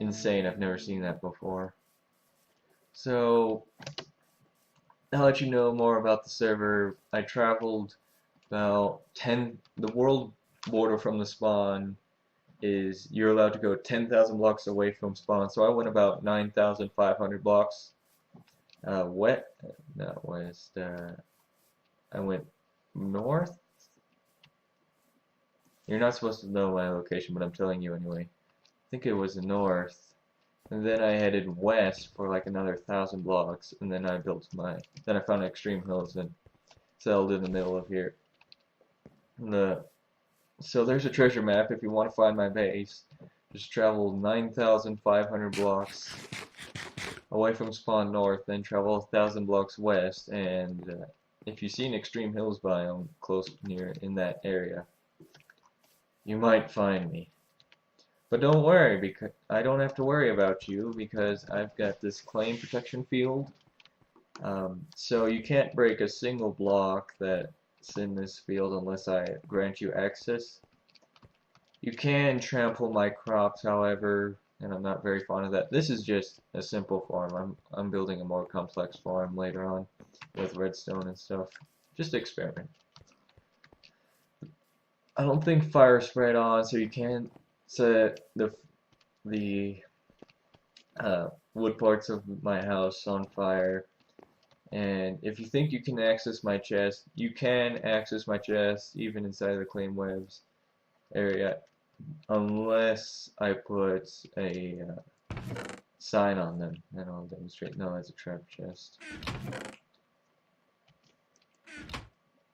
Insane, I've never seen that before. So, I'll let you know more about the server. I traveled about 10, the world border from the spawn is you're allowed to go 10,000 blocks away from spawn. So I went about 9,500 blocks not west. I went north. You're not supposed to know my location, but I'm telling you anyway. I think it was north, and then I headed west for like another 1,000 blocks, and then then I found extreme hills and settled in the middle of here. So there's a treasure map if you want to find my base. Just travel 9,500 blocks away from spawn north, then travel 1,000 blocks west, and if you see an extreme hills biome close near in that area, you might find me. But don't worry, because I don't have to worry about you because I've got this claim protection field. So you can't break a single block that's in this field unless I grant you access. You can trample my crops, however, and I'm not very fond of that. This is just a simple farm. I'm building a more complex farm later on with redstone and stuff. Just experiment. I don't think fire spread on, so you can't set the wood parts of my house on fire. And if you think you can access my chest, you can access my chest even inside the claim webs area, unless I put a sign on them, and I'll demonstrate. No, that's a trap chest.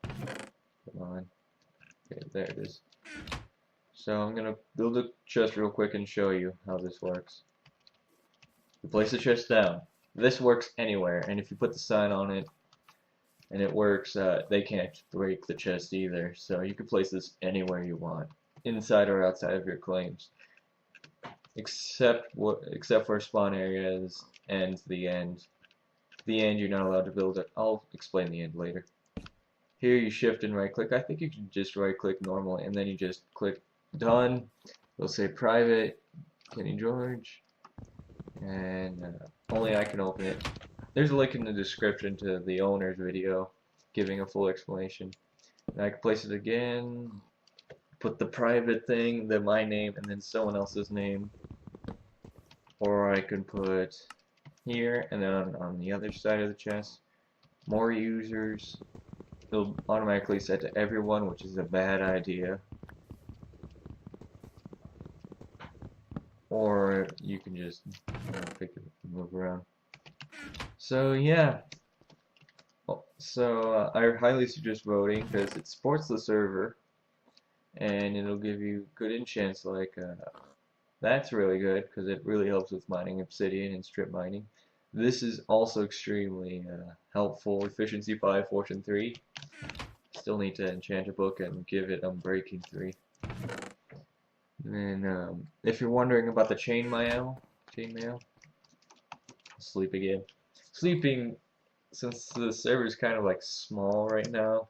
Come on. Okay, there it is. So I'm gonna build a chest real quick and show you how this works. You place the chest down. This works anywhere, and if you put the sign on it and it works, they can't break the chest either. So you can place this anywhere you want, inside or outside of your claims, except for spawn areas and the end. The end, you're not allowed to build it. I'll explain the end later. Here you shift and right click. I think you can just right click normally, and then you just click done. It'll say private, Kenny George, and only I can open it. There's a link in the description to the owner's video giving a full explanation. And I can place it again, put the private thing, my name, and then someone else's name. Or I can put here, and then on the other side of the chest, more users. It'll automatically set to everyone, which is a bad idea. Or you can just pick it and move around. So yeah. So I highly suggest voting because it supports the server, and it'll give you good enchants like that's really good because it really helps with mining obsidian and strip mining. This is also extremely helpful. Efficiency 5, Fortune 3. Still need to enchant a book and give it Unbreaking 3. And then, if you're wondering about the chainmail, sleep again. Sleeping, since the server is kind of like small right now,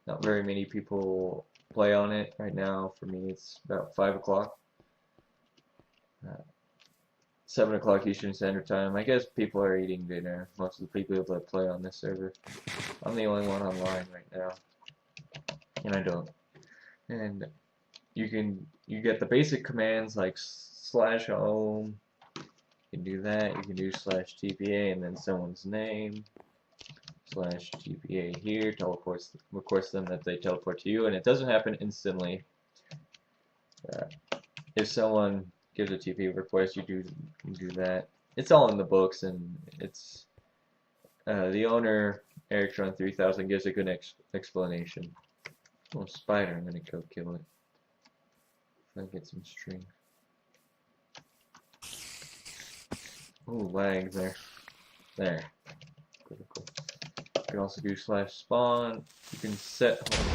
not very many people play on it right now. For me, it's about 5 o'clock. 7 o'clock Eastern Standard Time. I guess people are eating dinner. Most of the people that play on this server. I'm the only one online right now, and I don't. And you get the basic commands like /home. You can do that. You can do /tpa and then someone's name. /tpa here requires them that they teleport to you, and it doesn't happen instantly. If someone gives a TP request, you do that. It's all in the books, and it's the owner Erictron 3000 gives a good explanation. Oh, spider! I'm gonna go kill it. If I get some string. Ooh, lag there. There. Cool, cool. You can also do /spawn. You can set home.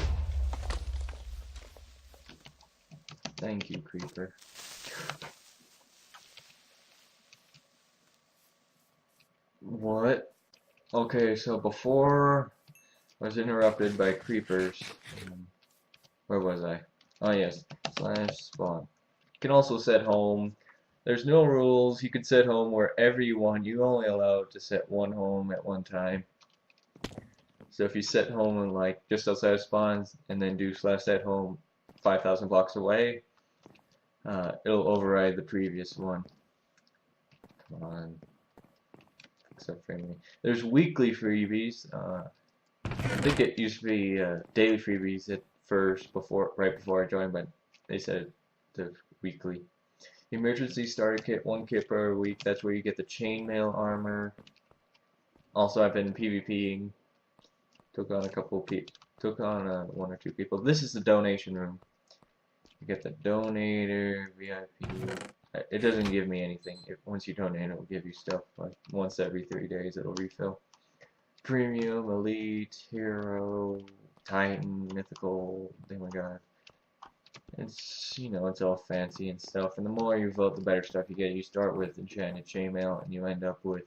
Thank you, creeper. What? Okay, so before I was interrupted by creepers. Where was I? Oh yes, /spawn. You can also set home. There's no rules. You can set home wherever you want. You're only allowed to set one home at one time. So if you set home in like just outside of spawns and then do /set home 5,000 blocks away, it'll override the previous one. Come on. Except for me. There's weekly freebies. I think it used to be daily freebies at first, right before I joined, but they said the weekly. Emergency starter kit, 1 kit per week. That's where you get the chainmail armor. Also, I've been PvPing. Took on one or two people. This is the donation room. You get the donator, VIP. It doesn't give me anything. Once you donate, it will give you stuff. Like once every 3 days, it'll refill. Premium, Elite, Hero, Titan, Mythical. Oh my god. It's, you know, it's all fancy and stuff. And the more you vote, the better stuff you get. You start with Enchanted Chainmail, and you end up with,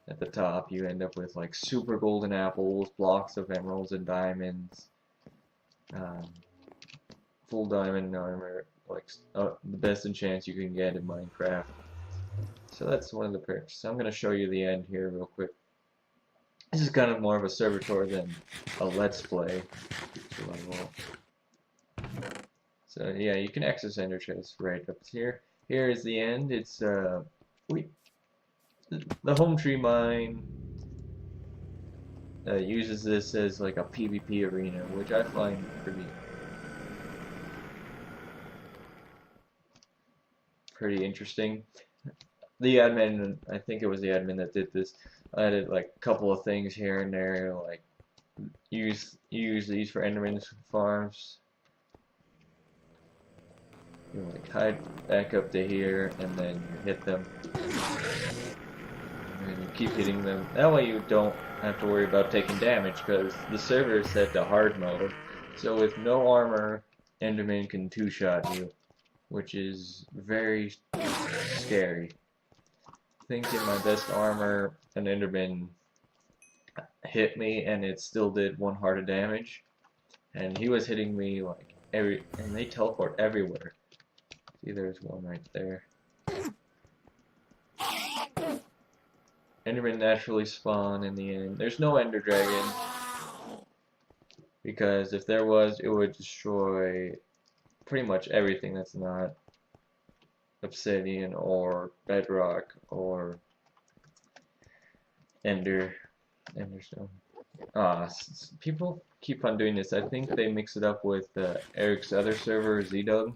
at the top, you end up with like super golden apples, blocks of emeralds and diamonds, full diamond armor, like the best enchants you can get in Minecraft. So that's one of the perks. So I'm going to show you the end here real quick. This is kind of more of a server tour than a let's play. So yeah, you can access ender chests right up here. Here is the end. It's the hometreemine uses this as like a PvP arena, which I find pretty interesting. The admin, I think it was the admin that did this, added like a couple of things here and there, like use these for Enderman farms. You like hide back up to here, and then you hit them, and you keep hitting them. That way you don't have to worry about taking damage, because the server is set to hard mode. So with no armor, Enderman can two-shot you, which is very scary. I think in my best armor, an Enderman hit me, and it still did 1 heart of damage. And he was hitting me like and they teleport everywhere. See, there's one right there. Endermen naturally spawn in the end. There's no Ender Dragon, because if there was, it would destroy pretty much everything that's not obsidian or bedrock or Enderstone. People keep on doing this. I think they mix it up with Eric's other server, ZDug,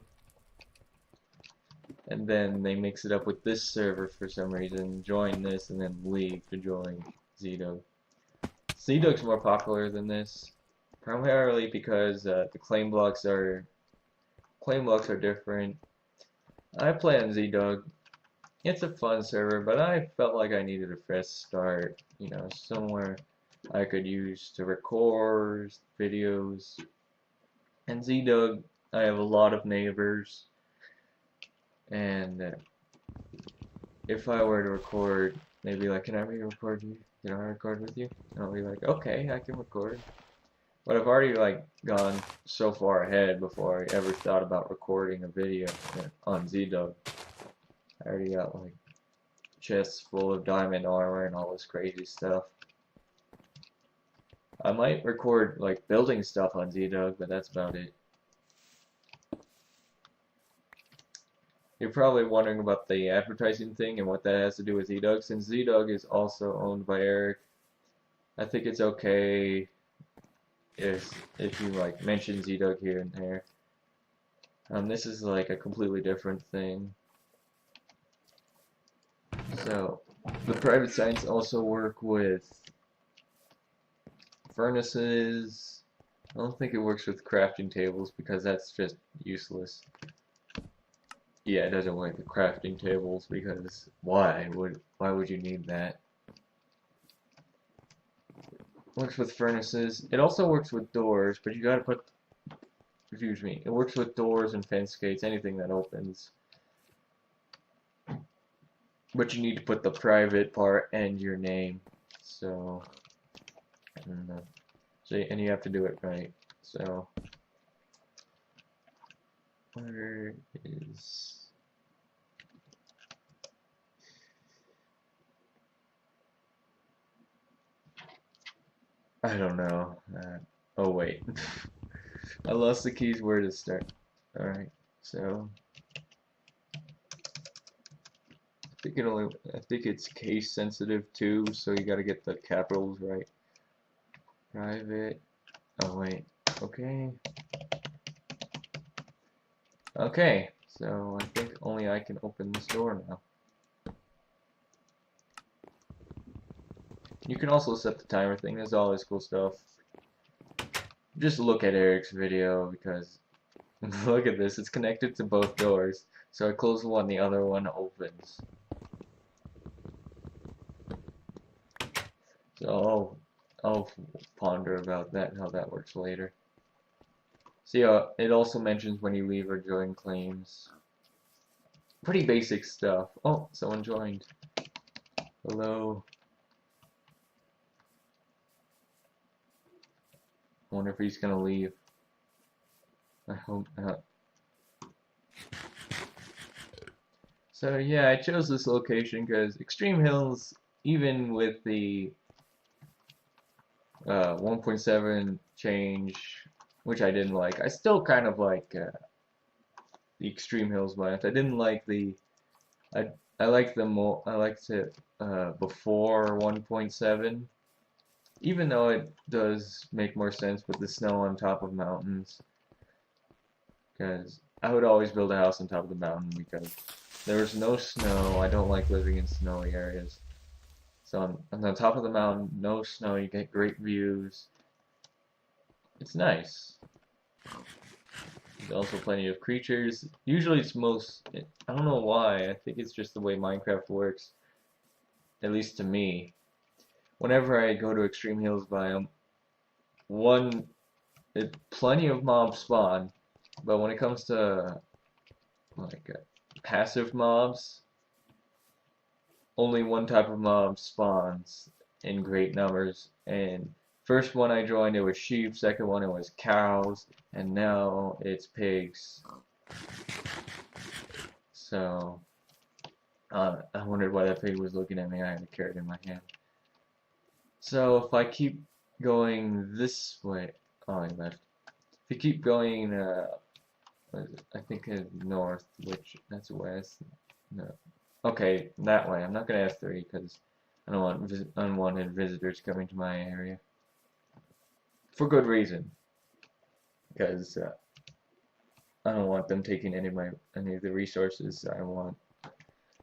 and then they mix it up with this server for some reason. Join this and then leave to join ZDug. ZDug's more popular than this, primarily because the claim blocks are different. I play on ZDug. It's a fun server, but I felt like I needed a fresh start. You know, somewhere I could use to record videos. And ZDug, I have a lot of neighbors, and if I were to record, maybe like, can I record you? Can I record with you? And I'll be like, okay, I can record. But I've already like gone so far ahead before I ever thought about recording a video on ZDug. I already got like chests full of diamond armor and all this crazy stuff. I might record like building stuff on ZDug, but that's about it. You're probably wondering about the advertising thing and what that has to do with ZDug. Since ZDug is also owned by Eric, I think it's okay if you like mention ZDug here and there. This is like a completely different thing. So the private sites also work with furnaces. I don't think it works with crafting tables because that's just useless. yeah, it doesn't work with crafting tables because why would you need that? Works with furnaces. It also works with doors, but you gotta put, excuse me, it works with doors and fence gates, anything that opens. But you need to put the private part and your name. So, I don't know. So, and you have to do it right. So, where is... I don't know. Oh wait, I lost the keys where to start. Alright, so I think it's case sensitive too, so you gotta get the capitals right. Private. Oh wait. Okay. Okay, so I think only I can open this door now. You can also set the timer thing. There's all this cool stuff. Just look at Eric's video because look at this. It's connected to both doors. So I close one, the other one opens. So I'll ponder about that and how that works later. See, it also mentions when you leave or join claims. Pretty basic stuff. Oh, someone joined. Hello. I wonder if he's gonna leave. I hope not. So yeah, I chose this location because Extreme Hills, even with the 1.7 change, which I didn't like, I still kind of like the Extreme Hills map. I didn't like the, I liked the more, I liked it before 1.7. Even though it does make more sense with the snow on top of mountains, because I would always build a house on top of the mountain because there's no snow. I don't like living in snowy areas. So on the top of the mountain, no snow, you get great views. It's nice. There's also plenty of creatures. Usually it's I don't know why, I think it's just the way Minecraft works, at least to me. Whenever I go to Extreme Hills biome, plenty of mobs spawn, but when it comes to like passive mobs, only one type of mob spawns in great numbers. And first one I joined, it was sheep. Second one, it was cows, and now it's pigs. So I wondered why that pig was looking at me. I had a carrot in my hand. So if I keep going this way, oh, I left. If you keep going, I think north, which that's west. No, okay, that way. I'm not gonna F3 because I don't want unwanted visitors coming to my area. For good reason, because I don't want them taking any of the resources I want,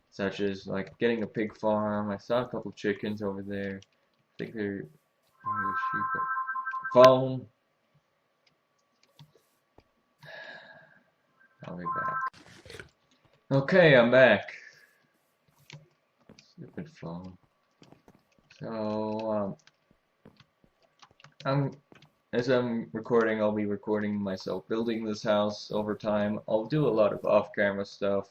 such as like getting a pig farm. I saw a couple chickens over there. I think they're sheep. Phone. I'll be back. Okay, I'm back. Stupid phone. So as I'm recording, I'll be recording myself building this house over time. I'll do a lot of off-camera stuff,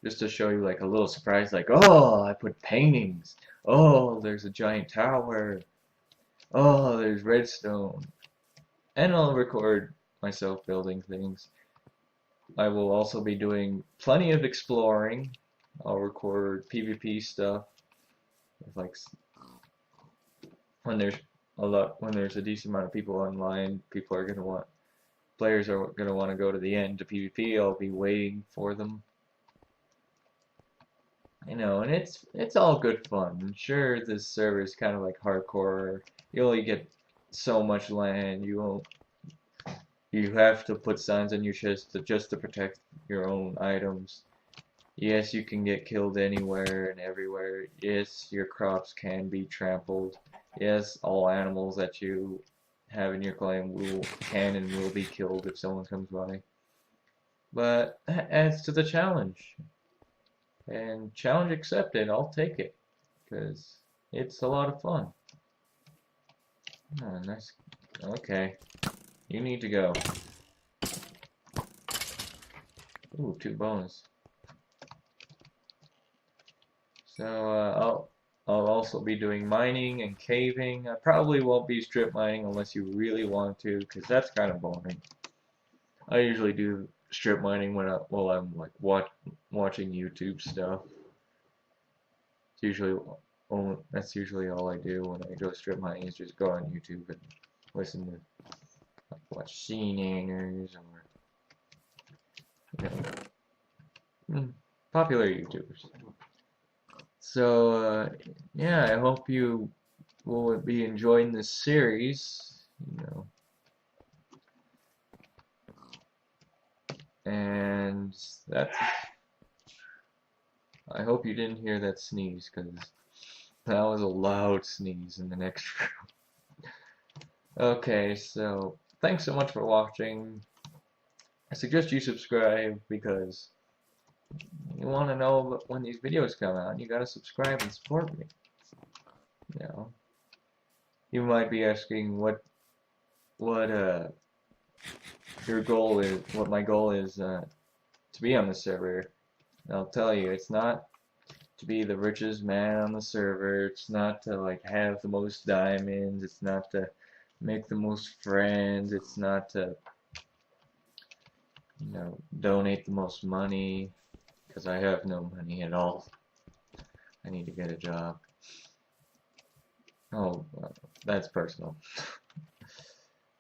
just to show you like a little surprise, like, oh, I put paintings. Oh, there's a giant tower. Oh, there's redstone. And I'll record myself building things. I will also be doing plenty of exploring. I'll record PvP stuff. Like when there's a decent amount of people online, players are gonna want to go to the end to PvP. I'll be waiting for them. You know, and it's all good fun. Sure, this server is kind of like hardcore. You only get so much land. You have to put signs on your chest just to protect your own items. Yes, you can get killed anywhere and everywhere. Yes, your crops can be trampled. Yes, all animals that you have in your claim can and will be killed if someone comes by. but that adds to the challenge. And challenge accepted, I'll take it, because it's a lot of fun. Oh, nice. Okay, you need to go. Ooh, 2 bones. So I'll also be doing mining and caving. I probably won't be strip mining unless you really want to, because that's kind of boring. I usually do strip mining while I'm like watching YouTube stuff. It's usually that's usually all I do when I go strip mining is just go on YouTube and listen to watch CNNers or popular YouTubers. So yeah, I hope you will be enjoying this series, and that's. I hope you didn't hear that sneeze, because that was a loud sneeze in the next room. Okay, so thanks so much for watching. I suggest you subscribe, because you want to know when these videos come out. You gotta subscribe and support me. You might be asking what your goal is, what my goal is to be on the server. And I'll tell you, it's not to be the richest man on the server. It's not to like have the most diamonds. It's not to make the most friends. It's not to donate the most money, because I have no money at all. I need to get a job. Oh, that's personal.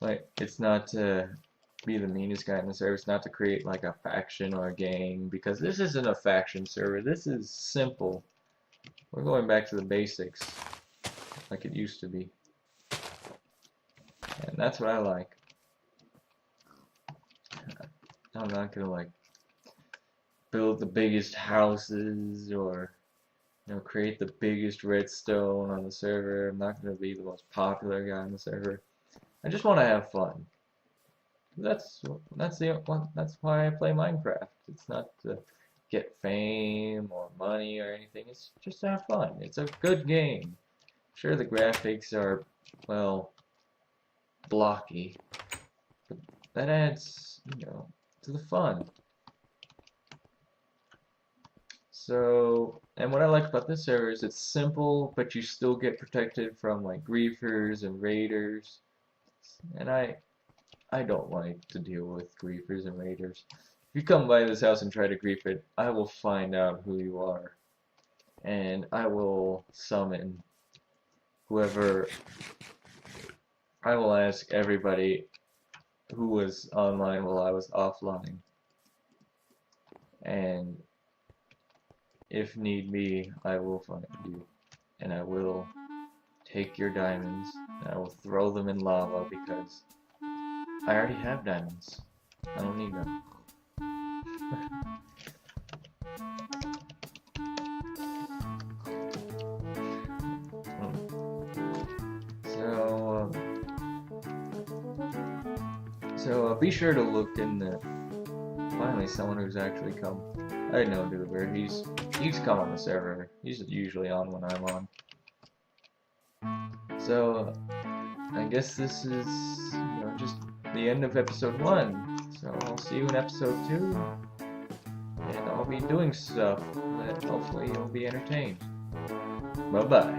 Like, it's not to be the meanest guy in the server. It's not to create like a faction or a gang, because this isn't a faction server. This is simple. We're going back to the basics, like it used to be. And that's what I like. I'm not gonna like build the biggest houses or create the biggest redstone on the server. I'm not gonna be the most popular guy on the server. I just want to have fun. That's why I play Minecraft. It's not to get fame or money or anything. It's just to have fun. It's a good game. Sure, the graphics are, well, blocky, but that adds, to the fun. So, and what I like about this server is it's simple, but you still get protected from like griefers and raiders. And I don't like to deal with griefers and raiders. If you come by this house and try to grief it, I will find out who you are, and I will summon whoever. I will ask everybody who was online while I was offline, and if need be, I will find you, and I will take your diamonds, and I will throw them in lava, because I already have diamonds. I don't need them. So be sure to look in the. Finally, someone who's actually come. I know Duber. He's come on the server. He's usually on when I'm on. So I guess this is just the end of episode 1. So I'll see you in episode 2, and I'll be doing stuff that hopefully you'll be entertained. Bye bye.